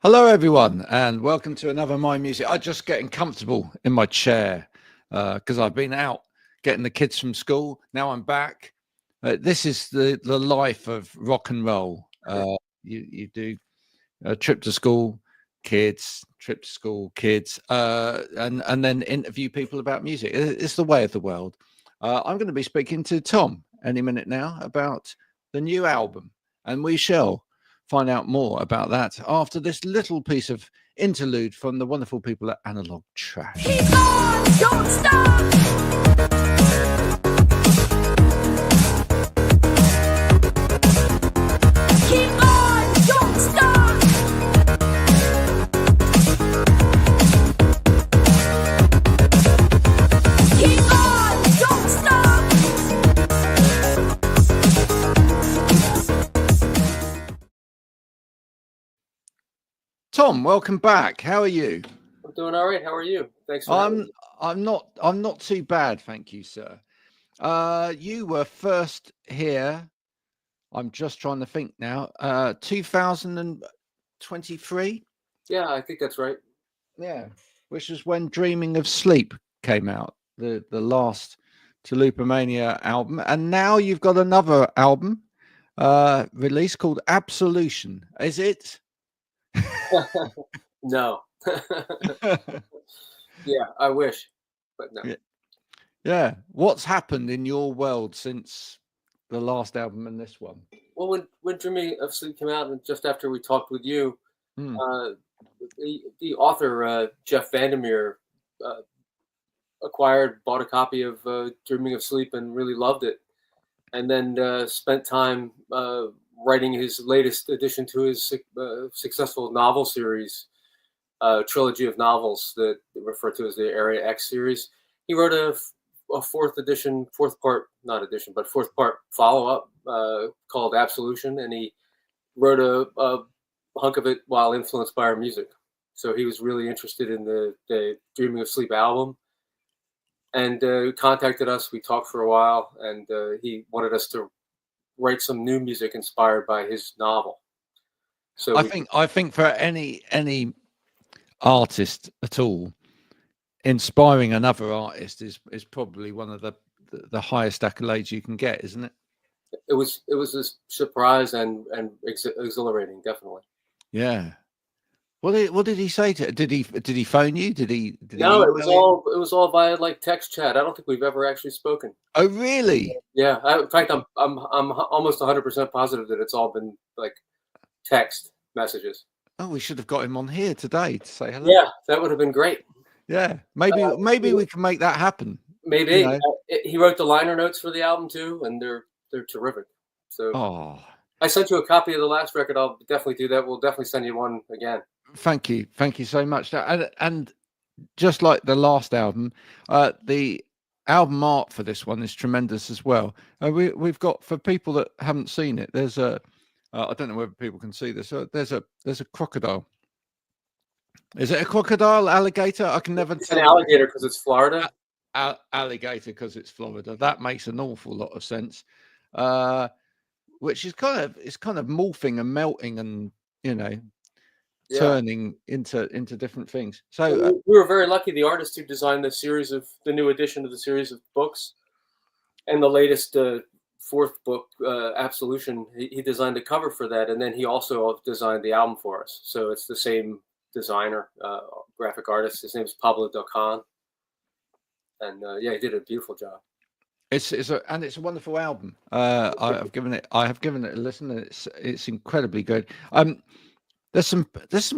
Hello, everyone, and welcome to another MyMusic. I'm just getting comfortable in my chair because I've been out getting the kids from school. Now I'm back. This is the life of rock and roll. You do a trip to school, kids, trip to school, kids, and then interview people about music. It's the way of the world. I'm going to be speaking to Tom any minute now about the new album, and we shall find out more about that after this little piece of interlude from the wonderful people at Analog Trash. Keep on, don't stop. Keep on, don't stop. Keep on, don't stop. Tom, welcome back. How are you? I'm doing all right. How are you? Thanks for having me. I'm not too bad, thank you, sir. You were first here. I'm just trying to think now. 2023. Yeah, I think that's right. Yeah, which is when Dreaming of Sleep came out, the last Tulipomania album, and now you've got another album released called Absolution. Is it? No. Yeah, I wish, but no. Yeah. What's happened in your world since the last album and this one? Well, when Dreaming of Sleep came out, and just after we talked with you, the author Jeff VanderMeer bought a copy of Dreaming of Sleep and really loved it, and then spent time writing his latest addition to his successful novel series, trilogy of novels that refer to as the Area X series. He wrote a fourth part follow-up called Absolution, and he wrote a hunk of it while influenced by our music. So he was really interested in the Dreaming of Sleep album, and contacted us. We talked for a while, and he wanted us to write some new music inspired by his novel. So I think for any artist at all, inspiring another artist is probably one of the highest accolades you can get, isn't it? It was a surprise and exhilarating, definitely. Yeah. What did he say to? Did he phone you? No, it was all via like text chat. I don't think we've ever actually spoken. Oh, really? Yeah. In fact, I'm almost 100% positive that it's all been like text messages. Oh, we should have got him on here today to say hello. Yeah, that would have been great. Yeah, maybe we can make that happen. Maybe. You know? He wrote the liner notes for the album too, and they're terrific. So I sent you a copy of the last record. I'll definitely do that. We'll definitely send you one again. Thank you so much. And just like the last album, the album art for this one is tremendous as well. We've got, for people that haven't seen it, there's a I don't know whether people can see this. There's a crocodile. Is it a crocodile, alligator? I can never tell. It's an alligator because it's Florida. Alligator because it's Florida. That makes an awful lot of sense. Which is kind of morphing and melting and turning into different things. So we were very lucky. The artist who designed the new edition of the series of books, and the latest fourth book, Absolution, he designed the cover for that, and then he also designed the album for us. So it's the same designer, graphic artist. His name is Pablo Dokan, and he did a beautiful job. It's a wonderful album. I have given it a listen, and it's incredibly good. There's some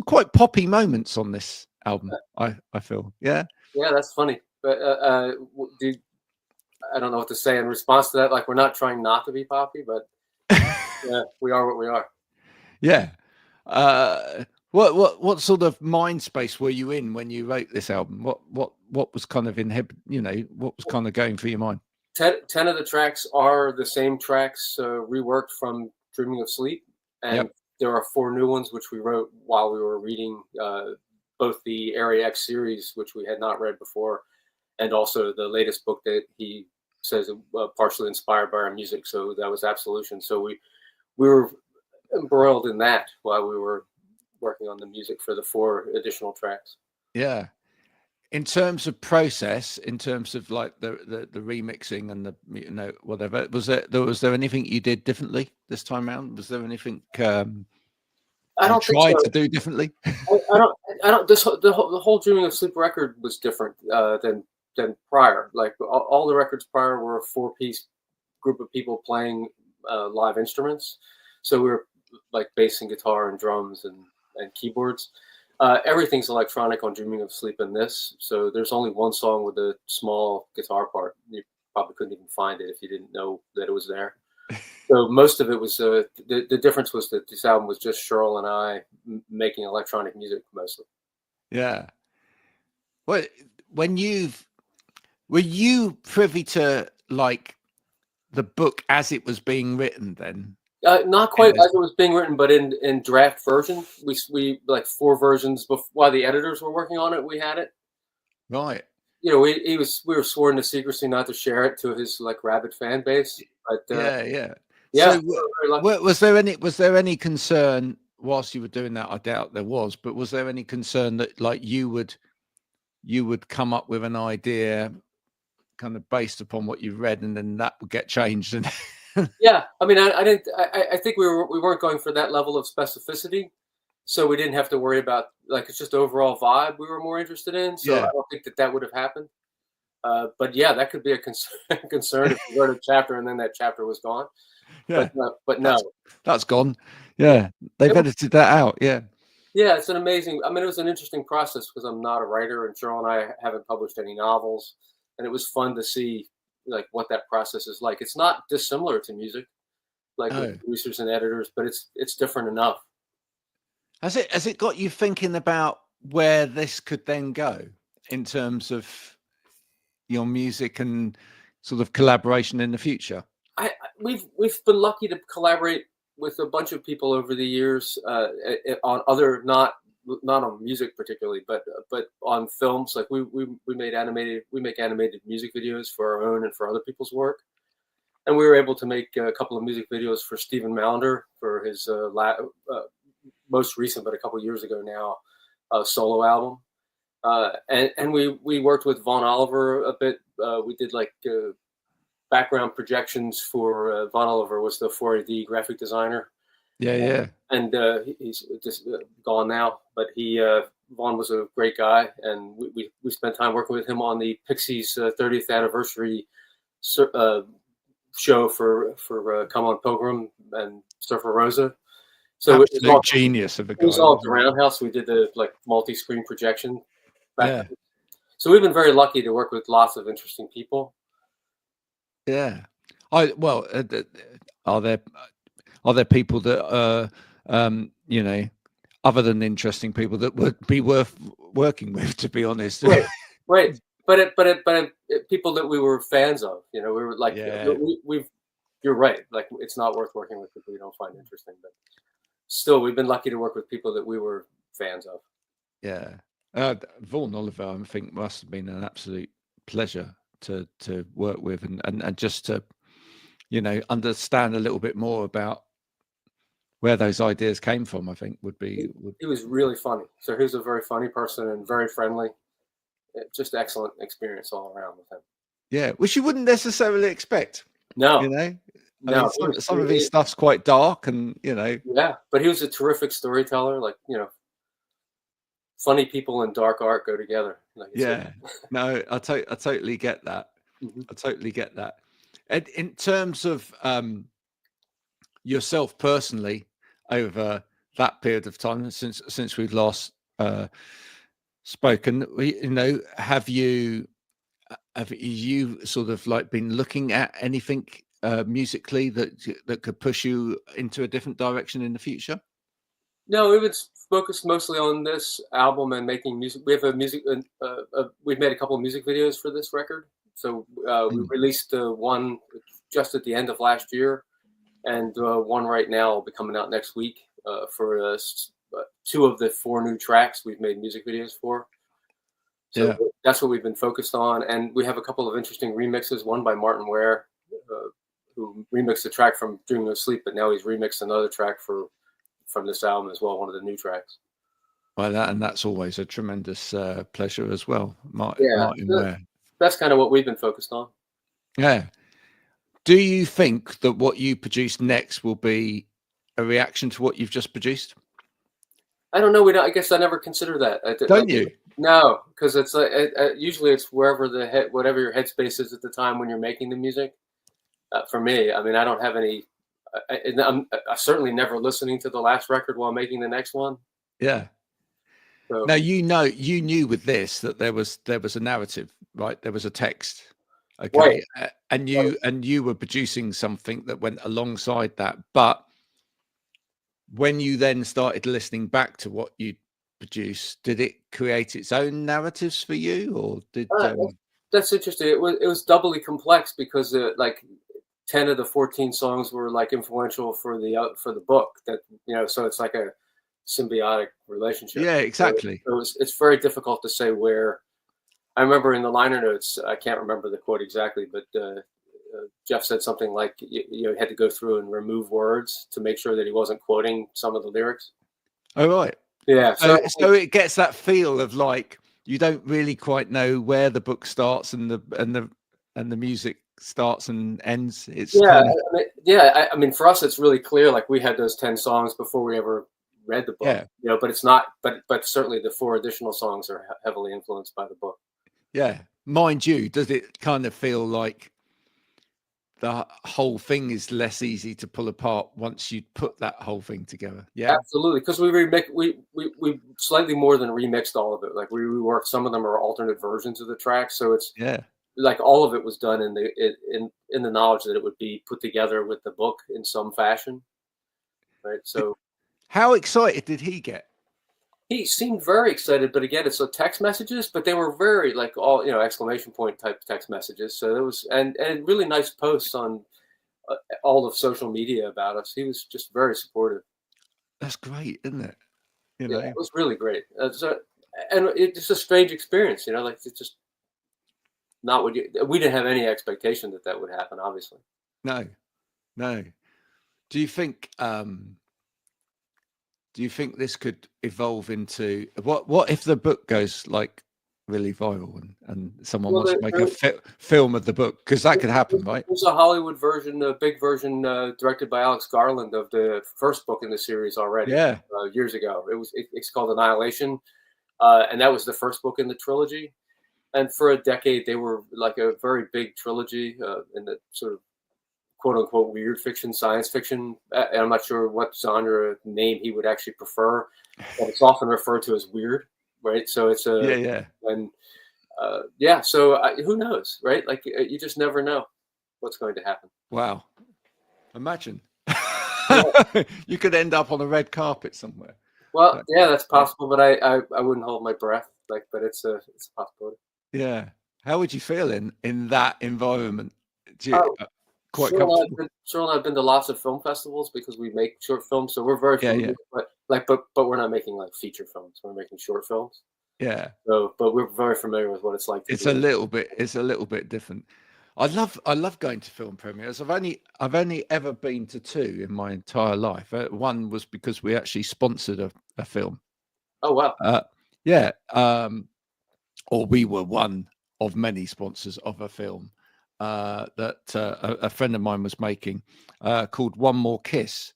quite poppy moments on this album. I feel. Yeah, that's funny, but I don't know what to say in response to that. Like, we're not trying not to be poppy, but yeah, we are what we are. Yeah. What sort of mind space were you in when you wrote this album? What was kind of what was kind of going through your mind? 10 of the tracks are the same tracks reworked from Dreaming of Sleep, and there are 4 new ones which we wrote while we were reading both the Area X series, which we had not read before, and also the latest book that he says partially inspired by our music. So that was Absolution. So we were embroiled in that while we were working on the music for the 4 additional tracks. Yeah. In terms of process, in terms of like the remixing and the whatever, was there anything you did differently this time around? Was there anything I you don't think tried so. to do differently? I don't. The whole Dreaming of Sleep record was different than prior. Like all the records prior were a 4-piece group of people playing live instruments. So we were like bass and guitar and drums and keyboards. Everything's electronic on Dreaming of Sleep in this. So there's only one song with a small guitar part. You probably couldn't even find it if you didn't know that it was there. So most of it was the difference was that this album was just Cheryl and I making electronic music mostly. Yeah. Well, were you privy to like the book as it was being written then? Not quite as it was being written, but in draft version. We like 4 versions before, while the editors were working on it. We had it. Right. You know, we were sworn to secrecy not to share it to his like rabid fan base. But Yeah. yeah. So was there any concern whilst you were doing that? I doubt there was, but was there any concern that like you would come up with an idea kind of based upon what you read and then that would get changed? And yeah, I mean, I didn't. I think we weren't going for that level of specificity, so we didn't have to worry about like it's just overall vibe we were more interested in. So Yeah. I don't think that would have happened. But yeah, that could be a concern if you wrote a chapter and then that chapter was gone. Yeah, but no, that's gone. Yeah, they've edited that out. Yeah. Yeah, it's an amazing. I mean, it was an interesting process because I'm not a writer, and Cheryl and I haven't published any novels, and it was fun to see like what that process is like. It's not dissimilar to music, like with producers and editors, but it's different enough. Has it got you thinking about where this could then go in terms of your music and sort of collaboration in the future? We've been lucky to collaborate with a bunch of people over the years on other not on music particularly, but on films. Like we make animated music videos for our own and for other people's work, and we were able to make a couple of music videos for Stephen Maunder for his most recent, but a couple of years ago now, solo album. And we worked with Vaughn Oliver a bit. We did like background projections for Vaughn Oliver was the 4AD graphic designer. Yeah. And he's just gone now, but Vaughn was a great guy, and we spent time working with him on the Pixies 30th anniversary show for Come On Pilgrim and Surfer Rosa. So absolute it was all, genius of a guy. It was all at the Roundhouse. We did the like multi-screen projection. Yeah. So we've been very lucky to work with lots of interesting people. Yeah. Are there people that other than interesting people that would be worth working with, to be honest? Right. But people that we were fans of, we were like, you're right. Like it's not worth working with people you don't find interesting, but still we've been lucky to work with people that we were fans of. Yeah. Vaughn Oliver, I think, must have been an absolute pleasure to work with and just to, understand a little bit more about where those ideas came from. I think he was really funny. So he was a very funny person and very friendly. Just excellent experience all around with him. Yeah, which you wouldn't necessarily expect. No, no. Some of his stuff's quite dark, and Yeah, but he was a terrific storyteller. Like funny people and dark art go together. Like no, I totally get that. Mm-hmm. I totally get that. And in terms of yourself personally, over that period of time since we've last spoken, have you sort of like been looking at anything musically that could push you into a different direction in the future? No, we would focus mostly on this album and making music. We have we've made a couple of music videos for this record. So we released one just at the end of last year, and one right now will be coming out next week for 2 of the 4 new tracks we've made music videos for. So that's what we've been focused on, and we have a couple of interesting remixes. One by Martin Ware, who remixed the track from Dreaming of Sleep, but now he's remixed another track from this album as well, one of the new tracks. Well, that's always a tremendous pleasure as well, Yeah, Martin Ware. that's kind of what we've been focused on. Yeah. Do you think that what you produce next will be a reaction to what you've just produced? I don't know. I guess I never consider that. Don't you? No, because it's like usually it's wherever whatever your headspace is at the time when you're making the music. For me, I mean, I don't have any. I'm certainly never listening to the last record while making the next one. Yeah. So, Now you knew with this that there was a narrative, right? There was a text, okay, right. and you were producing something that went alongside that. But when you then started listening back to what you produced, did it create its own narratives for you, or did? That's interesting. It was doubly complex because like 10 of the 14 songs were like influential for the book. That so it's like a symbiotic relationship. Yeah, exactly. So it's very difficult to say where. I remember in the liner notes, I can't remember the quote exactly, but Jeff said something like you had to go through and remove words to make sure that he wasn't quoting some of the lyrics. Oh, right. Yeah. So it gets that feel of like you don't really quite know where the book starts and the music starts and ends. It's I mean, for us, it's really clear. Like we had those 10 songs before we ever read the book. Yeah. But it's not. But certainly the 4 additional songs are heavily influenced by the book. Yeah, mind you, does it kind of feel like the whole thing is less easy to pull apart once you put that whole thing together? Yeah, absolutely. Because we slightly more than remixed all of it. Like we reworked. Some of them are alternate versions of the tracks. So it's like all of it was done in the knowledge that it would be put together with the book in some fashion. Right. So, how excited did he get? He seemed very excited, but again, it's text messages, but they were very like all exclamation point type text messages. So it was and really nice posts on all of social media about us. He was just very supportive. That's great, isn't it? Yeah, it was really great. And it's a strange experience, like it's just not what we didn't have any expectation that would happen. Obviously, no. Do you think? Do you think this could evolve into what if the book goes like really viral and someone wants to make a film of the book? Because that could happen, right? There's a Hollywood version, a big version directed by Alex Garland of the first book in the series already. Yeah, years ago. It's called Annihilation, and that was the first book in the trilogy. And for a decade, they were like a very big trilogy in the sort of quote unquote weird fiction, science fiction. And I'm not sure what genre name he would actually prefer, but it's often referred to as weird, right? So it's and so who knows, right? Like you just never know what's going to happen. Wow, imagine you could end up on a red carpet somewhere. Well, yeah, that's possible, but I wouldn't hold my breath. But it's a possibility. Yeah, how would you feel in that environment? Quite comfortable. Cheryl and I've been to lots of film festivals because we make short films, so we're very familiar. But we're not making like feature films. We're making short films. Yeah. So, but we're very familiar with what it's like. It's a little bit different. I love going to film premieres. I've only ever been to 2 in my entire life. One was because we actually sponsored a film. Oh wow. Yeah. Or we were one of many sponsors of a film. That a friend of mine was making called One More Kiss.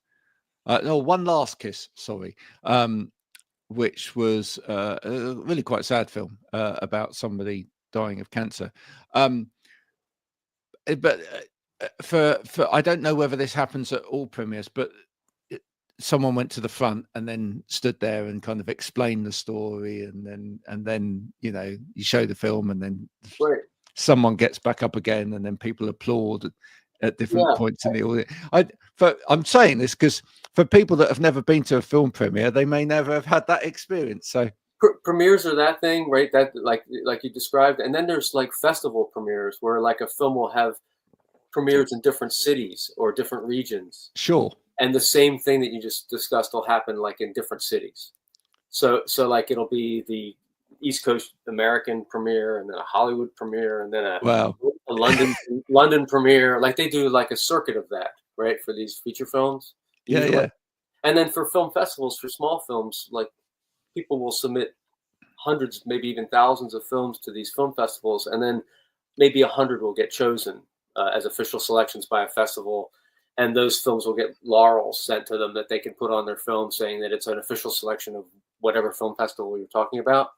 One Last Kiss, sorry. Which was a really quite sad film about somebody dying of cancer. But for I don't know whether this happens at all premieres, but someone went to the front and then stood there and kind of explained the story, and then you show the film, and then someone gets back up again, and then people applaud at different points in the audience. I'm saying this because for people that have never been to a film premiere, they may never have had that experience. So premieres are that thing, right? That like you described, and then there's like festival premieres where like a film will have premieres in different cities or different regions. Sure. And the same thing that you just discussed will happen like in different cities. So like it'll be the East Coast American premiere, and then a Hollywood premiere, and then a London premiere. Like they do like a circuit of that, right? For these feature films. Yeah. And then for film festivals, for small films, like people will submit hundreds, maybe even thousands of films to these film festivals, and then maybe 100 will get chosen as official selections by a festival, and those films will get laurels sent to them that they can put on their film, saying that it's an official selection of whatever film festival you're talking about.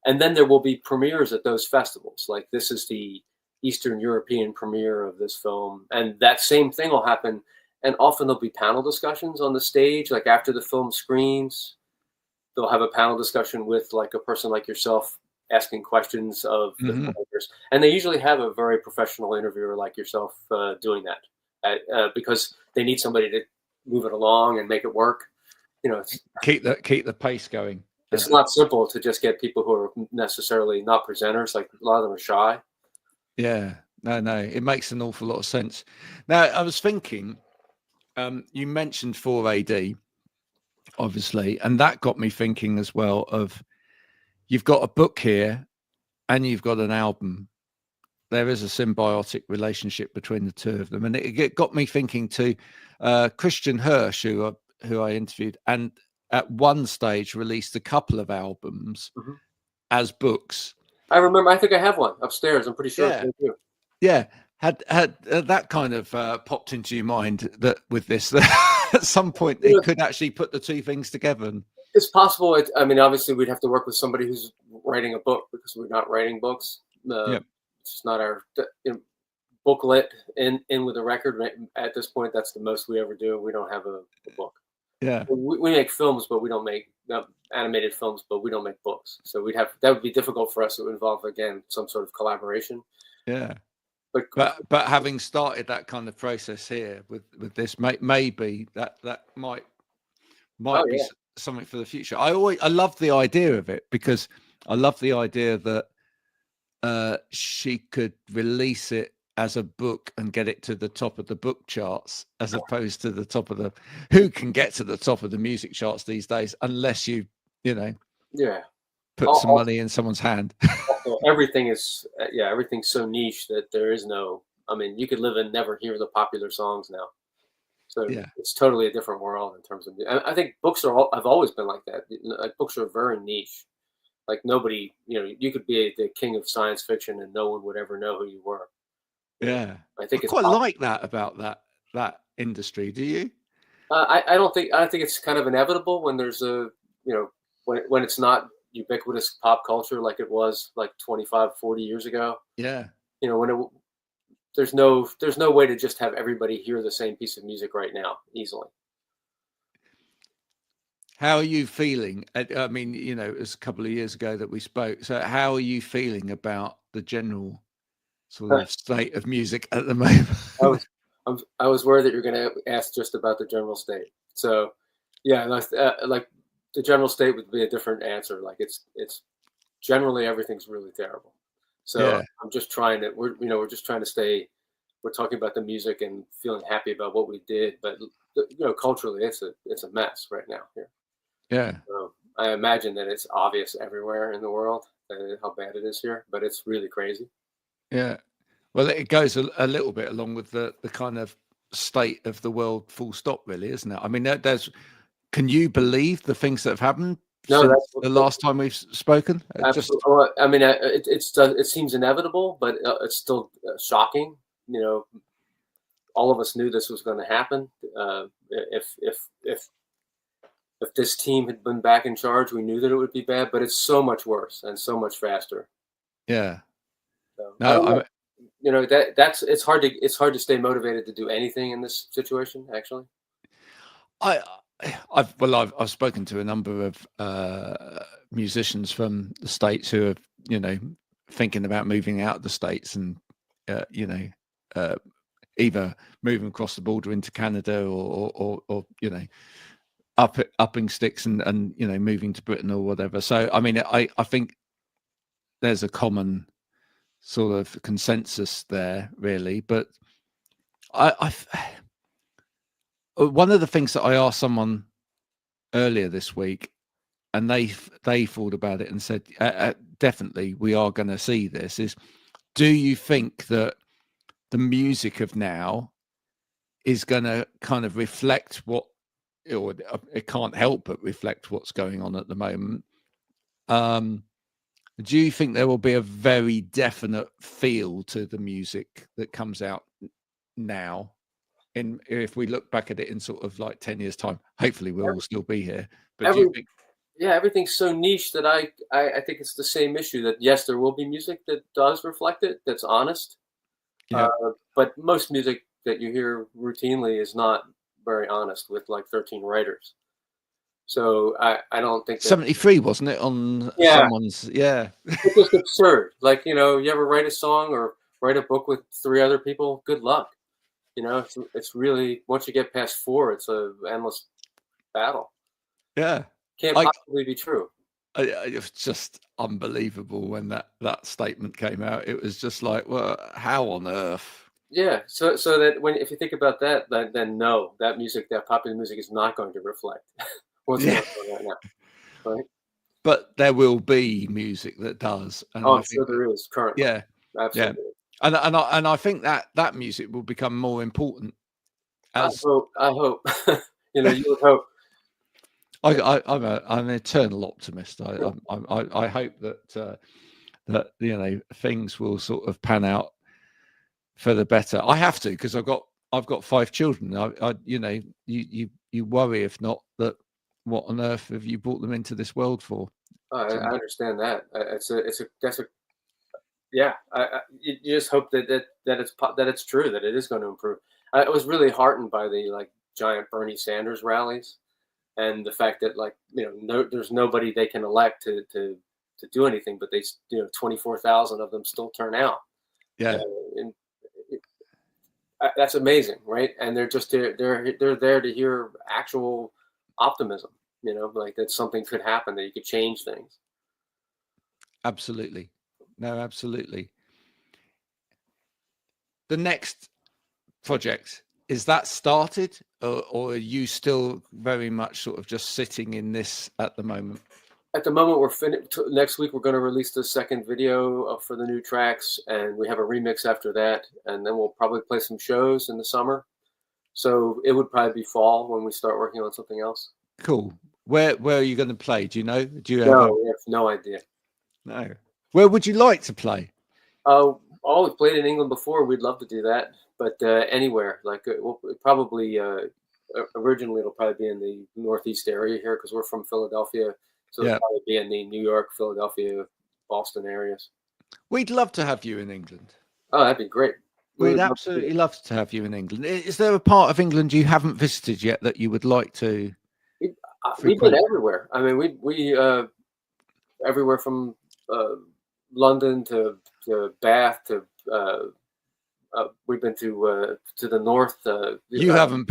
And then there will be premieres at those festivals. Like, this is the Eastern European premiere of this film, and that same thing will happen. And often there'll be panel discussions on the stage, like after the film screens. They'll have a panel discussion with like a person like yourself asking questions of the filmmakers. And they usually have a very professional interviewer like yourself doing that because they need somebody to move it along and make it work. You know, keep the pace going. It's not simple to just get people who are necessarily not presenters. Like, a lot of them are shy. Yeah, no, it makes an awful lot of sense. Now, I was thinking, you mentioned 4AD, obviously, and that got me thinking as well of, you've got a book here and you've got an album. There is a symbiotic relationship between the two of them, and it got me thinking to Christian Hirsch, who I interviewed, and at one stage released a couple of albums as books. I remember. I think I have one upstairs. I'm pretty sure. Yeah. Yeah. Had that kind of popped into your mind that with this, that at some point they could actually put the two things together? It's possible. I mean, obviously, we'd have to work with somebody who's writing a book, because we're not writing books. It's just not our booklet in with a record. At this point, that's the most we ever do. We don't have a book. Yeah, we make films, but we don't make animated films, but we don't make books. So that would be difficult for us. It would involve, again, some sort of collaboration. Yeah. But having started that kind of process here with this, maybe that might be something for the future. I love the idea of it, because I love the idea that she could release it as a book and get it to the top of the book charts, as opposed to the top of the, who can get to the top of the music charts these days, unless you put some money in someone's hand. Everything's so niche that there is no, I mean, you could live and never hear the popular songs now. So it's totally a different world in terms of, I think books have always been like that. Like, books are very niche. Like, nobody, you could be the king of science fiction and no one would ever know who you were. Yeah. I think it's quite like that about that industry. Do you? I think it's kind of inevitable when there's when it's not ubiquitous pop culture like it was like 25, 40 years ago. Yeah. When there's no way to just have everybody hear the same piece of music right now easily. How are you feeling? I mean, it was a couple of years ago that we spoke. So how are you feeling about the general sort of state of music at the moment? I was worried that you're going to ask just about the general state. So yeah, like the general state would be a different answer. Like, it's generally everything's really terrible. So I'm just trying to, we're just trying to stay, we're talking about the music and feeling happy about what we did, but culturally it's a mess right now here. Yeah. So I imagine that it's obvious everywhere in the world how bad it is here, but it's really crazy. Yeah. Well, it goes a little bit along with the kind of state of the world, full stop, really, isn't it? I mean, can you believe the things that have happened since the last time we've spoken? Absolutely. I mean, it seems inevitable, but it's still shocking. All of us knew this was going to happen. If this team had been back in charge, we knew that it would be bad, but it's so much worse and so much faster. Yeah. So, no, it's hard to stay motivated to do anything in this situation. Actually, I've spoken to a number of musicians from the States who are thinking about moving out of the States and either moving across the border into Canada or upping sticks and moving to Britain or whatever. So I mean, I think there's a common sort of consensus there, really. But one of the things that I asked someone earlier this week, and they thought about it and said, definitely we are going to see this, is, do you think that the music of now is going to kind of reflect it can't help but reflect what's going on at the moment? Do you think there will be a very definite feel to the music that comes out now? If we look back at it in sort of like 10 years' time, hopefully we'll all still be here. But do you think? Yeah, everything's so niche that I think it's the same issue that yes, there will be music that does reflect it, that's honest. Yeah. But most music that you hear routinely is not very honest with like 13 writers. So I don't think that, 73, wasn't it, on yeah, someone's? Yeah. it's just absurd. Like, you ever write a song or write a book with 3 other people? Good luck. It's really, once you get past 4, it's a endless battle. Yeah. Can't possibly be true. It was just unbelievable when that statement came out. It was just like, well, how on earth? Yeah. So that if you think about that, then no, that popular music is not going to reflect what's going on right now. Right. But there will be music that does. And I'm sure there is currently. Yeah. Absolutely. Yeah. And I think that music will become more important. I hope. You would hope. I'm an eternal optimist. I hope that things will sort of pan out for the better. I have to, because I've got 5 children. You worry, if not, that what on earth have you brought them into this world for? I understand that. Yeah. You just hope that it's true, that it is going to improve. I was really heartened by the giant Bernie Sanders rallies, and the fact that there's nobody they can elect to do anything, but 24,000 of them still turn out. Yeah. That's amazing, right? And they're just they're there to hear actual optimism, like that something could happen, that you could change things. Absolutely. No, absolutely. The next project, is that started, or are you still very much sort of just sitting in this at the moment? At the moment, we're finished. Next week, we're going to release the second video for the new tracks, and we have a remix after that, and then we'll probably play some shows in the summer. So it would probably be fall when we start working on something else. Cool. Where are you going to play? Do you know? We have no idea. No. Where would you like to play? We've played in England before. We'd love to do that, but anywhere. We'll probably originally it'll probably be in the Northeast area here, because we're from Philadelphia. So it'll probably be in the New York, Philadelphia, Boston areas. We'd love to have you in England. Oh, that'd be great. We'd absolutely love to have you in England. Is there a part of England you haven't visited yet that you would like to? We've been everywhere. I mean, we everywhere from London to Bath to we've been to the north. You haven't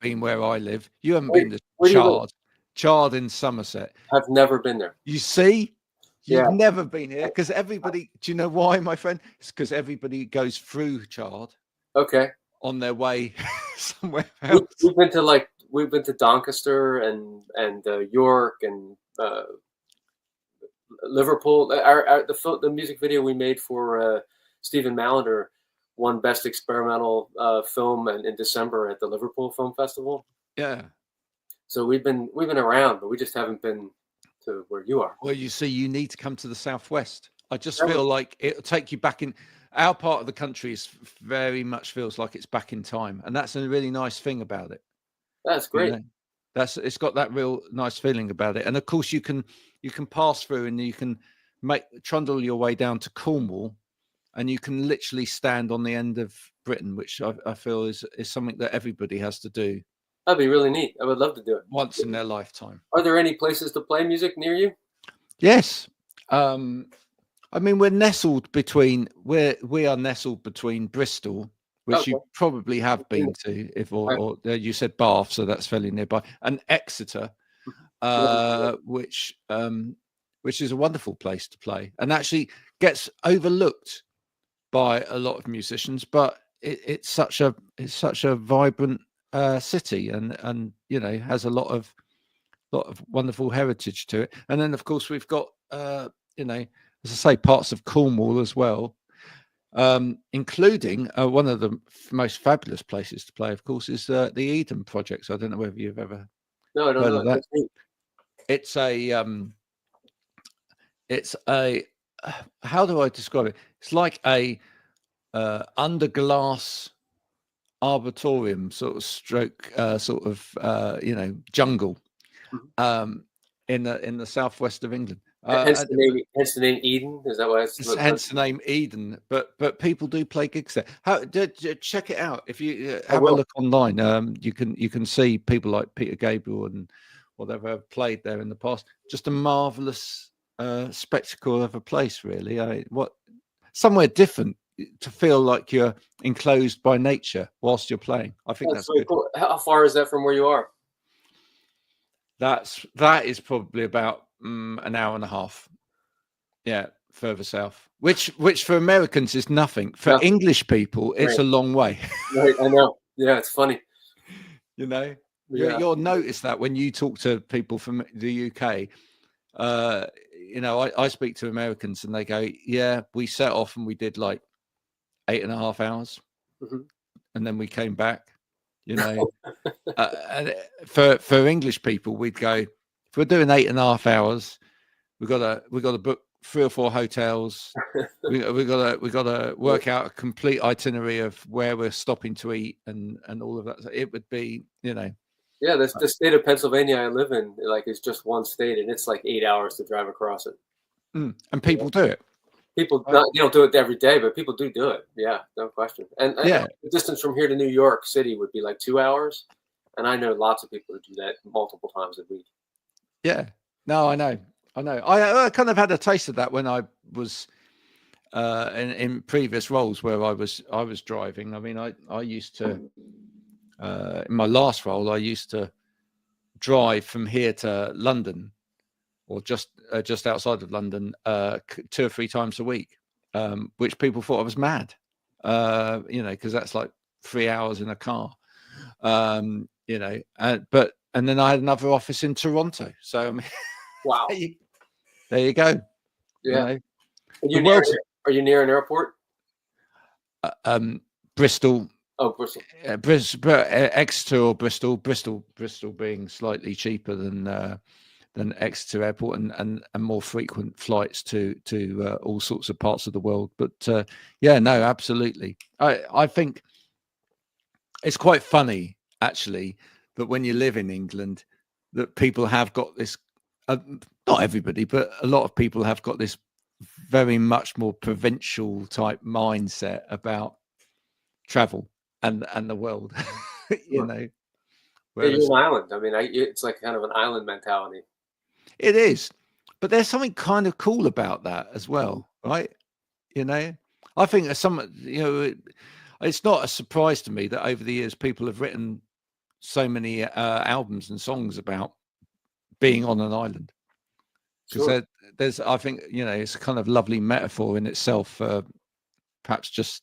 been where I live. You haven't been to Chard in Somerset. I've never been there. You see, you've never been here, because everybody. Do you know why, my friend? It's because everybody goes through Chard. Okay. On their way somewhere else. We've been to Doncaster and York and Liverpool. The music video we made for Stephen Mallender won Best Experimental Film in December at the Liverpool Film Festival. Yeah. So we've been around, but we just haven't been to where you are. Well, you see, you need to come to the Southwest. I just feel like it'll take you back in. Our part of the country is very much feels like it's back in time, and that's a really nice thing about it. That's great. It's got that real nice feeling about it, and of course you can pass through and you can trundle your way down to Cornwall, and you can literally stand on the end of Britain, which I feel is something that everybody has to do. That'd be really neat. I would love to do it once in their lifetime. Are there any places to play music near you? Yes. I mean, we are nestled between Bristol, which you probably have been to, or you said Bath, so that's fairly nearby, and Exeter, which is a wonderful place to play, and actually gets overlooked by a lot of musicians, but it's such a vibrant city, and has a lot of wonderful heritage to it. And then of course we've got as I say, parts of Cornwall as well, including one of the most fabulous places to play, of course, is the Eden Project. So I don't know whether you've ever heard of that. It's a it's a how do I describe it? It's like a under glass arboretum sort of stroke jungle Mhm. in the southwest of England. Hence the name Eden. Is that why it's Hence the name Eden. But people do play gigs there. Check it out if you I have a will. look online. You can see people like Peter Gabriel and whatever have played there in the past. Just a marvelous spectacle of a place, really. Somewhere different to feel like you're enclosed by nature whilst you're playing. I think That's that's very good. cool. How far is that from where you are? That is probably about an hour and a half. Yeah, further south. Which for Americans is nothing. For Nothing. English people, it's Right. a long way. Right. I know. Yeah, it's funny. You know, Yeah. you'll notice that when you talk to people from the UK. I speak to Americans and they go, "Yeah, we set off and we did like 8.5 hours, Mhm. and then we came back." You know, and for English people, we'd go, if we're doing 8.5 hours, we got to book 3 or 4 hotels. we got to work out a complete itinerary of where we're stopping to eat and all of that. So it would be, Yeah, the state of Pennsylvania I live in, like, is just one state, and it's like 8 hours to drive across it. and people do it. People Right. you don't do it every day, but people do it. Yeah, no question. And Yeah, the distance from here to New York City would be like 2 hours, and I know lots of people who do that multiple times a week. yeah. No, I know. I kind of had a taste of that when I was in previous roles where I was driving. I mean, I used to in my last role, I used to drive from here to London, or just outside of London, 2 or 3 times a week, which people thought I was mad, because that's like 3 hours in a car, and then I had another office in Toronto. So I mean, Wow. there you go. Yeah. Are The you near? world's Are you near an airport? Bristol, Oh, Bristol. Exeter or Bristol being slightly cheaper than Exeter Airport and more frequent flights to all sorts of parts of the world. But yeah, no, absolutely. I think it's quite funny actually that when you live in England, that people have got this. Not everybody, but a lot of people have got this very much more provincial type mindset about travel and the world. you Sure. know, Yeah, whereas you're an island. I mean, it's like kind of an island mentality. it is, but there's something kind of cool about that as well, right? You know, I think it's not a surprise to me that over the years people have written so many albums and songs about being on an island, because Sure. there's I think it's a kind of lovely metaphor in itself, perhaps just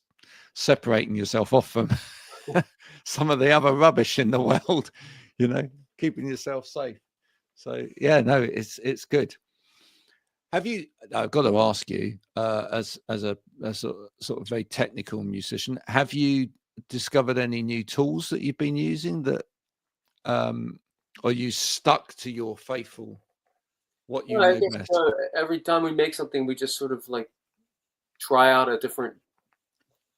separating yourself off from some of the other rubbish in the world, keeping yourself safe. So yeah, no, it's good. Have you? I've got to ask you, as a sort of very technical musician, have you discovered any new tools that you've been using that, or you stuck to your faithful what you Well, I know guess best? every time we make something, we just sort of like try out a different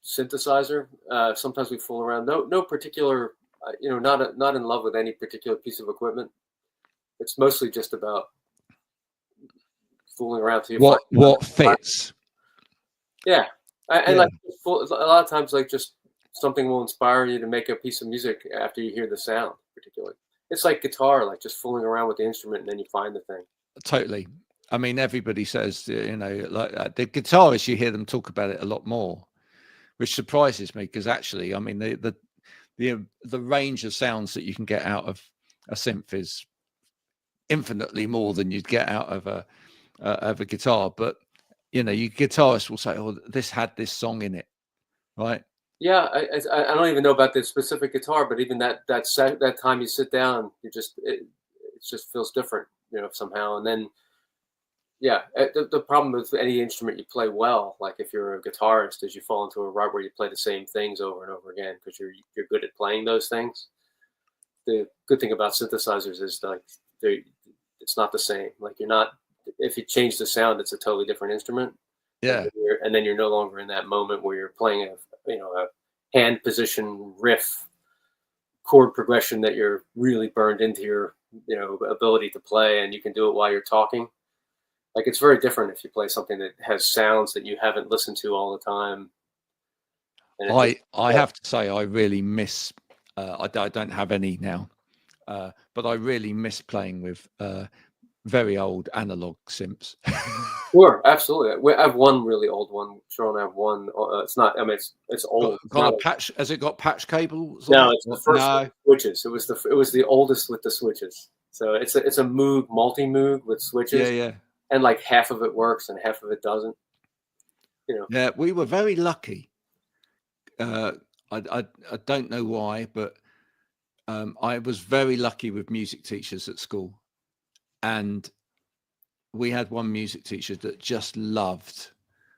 synthesizer. Sometimes we fool around. No particular, not in love with any particular piece of equipment. It's mostly just about fooling around till you find. What fits? Yeah, and Yeah, like a lot of times, like, just something will inspire you to make a piece of music after you hear the sound. Particularly, it's like guitar, like just fooling around with the instrument, and then you find the thing. totally. I mean, everybody says, like the guitarists, you hear them talk about it a lot more, which surprises me, because actually, I mean, the range of sounds that you can get out of a synth is infinitely more than you'd get out of a guitar. But you guitarists will say, "Oh, this had this song in it," right? Yeah, I don't even know about the specific guitar, but even that time you sit down, it just feels different, somehow. And then, yeah, the problem with any instrument you play well, like if you're a guitarist, is you fall into a rut where you play the same things over and over again because you're good at playing those things. The good thing about synthesizers is, like, it's not the same. Like, you're not if you change the sound, it's a totally different instrument. Yeah. And then you're no longer in that moment where you're playing a hand position riff chord progression that you're really burned into your ability to play, and you can do it while you're talking. Like, it's very different if you play something that has sounds that you haven't listened to all the time. And I have to say, I really miss. I don't have any now, but I really miss playing with very old analog synths. Sure, absolutely. I have one really old one. Sean, I have one. It's not. I mean, it's old. Got a patch? Has it got patch cables? No, it's the first No. switches. It was the oldest with the switches. So it's a Moog, multi-Moog with switches. Yeah. And like half of it works and half of it doesn't. Yeah, we were very lucky. I don't know why, but I was very lucky with music teachers at school, and we had one music teacher that just loved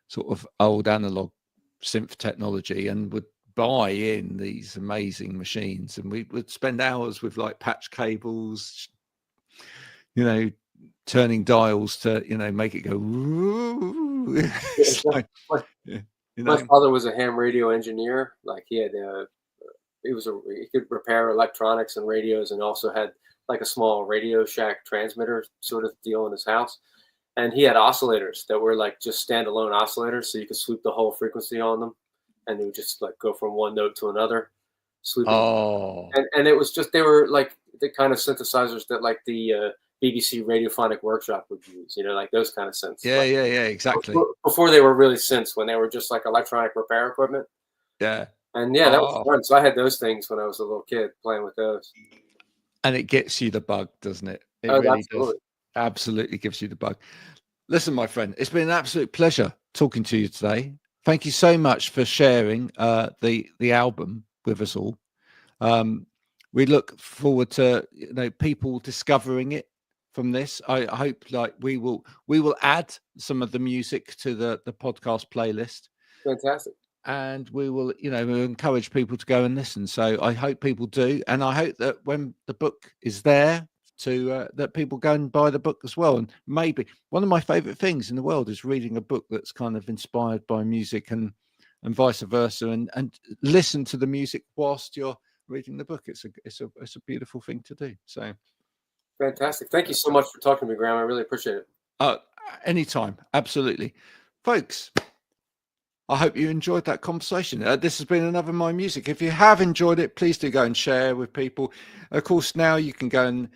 sort of old analog synth technology and would buy in these amazing machines, and we would spend hours with like patch cables, turning dials to make it go. My father was a ham radio engineer. Like, he had he could repair electronics and radios, and also had like a small Radio Shack transmitter sort of deal in his house. And he had oscillators that were like just standalone oscillators, so you could sweep the whole frequency on them, and they would just like go from one note to another, sweeping. Oh. And it was just, they were like the kind of synthesizers that like the BBC Radiophonic Workshop would use, like those kind of synths. Yeah, exactly. Before they were really synths, when they were just like electronic repair equipment. Yeah. And yeah, that was fun. So I had those things when I was a little kid, playing with those. And it gets you the bug, doesn't it? It really does. Absolutely gives you the bug. Listen, my friend, it's been an absolute pleasure talking to you today. Thank you so much for sharing the album with us all. We look forward to people discovering it from this. I hope we will add some of the music to the podcast playlist. Fantastic. And we will we'll encourage people to go and listen. So I hope people do, and I hope that when the book is there, that people go and buy the book as well. And maybe one of my favorite things in the world is reading a book that's kind of inspired by music, and vice versa, and listen to the music whilst you're reading the book. It's a beautiful thing to do. So fantastic. Thank you so much for talking to me, Graham. I really appreciate it. Anytime. Absolutely. Folks, I hope you enjoyed that conversation. This has been another MyMusic. If you have enjoyed it, please do go and share with people. Of course, now you can go and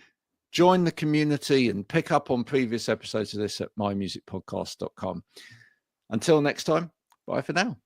join the community and pick up on previous episodes of this at mymusicpodcast.com. Until next time, bye for now.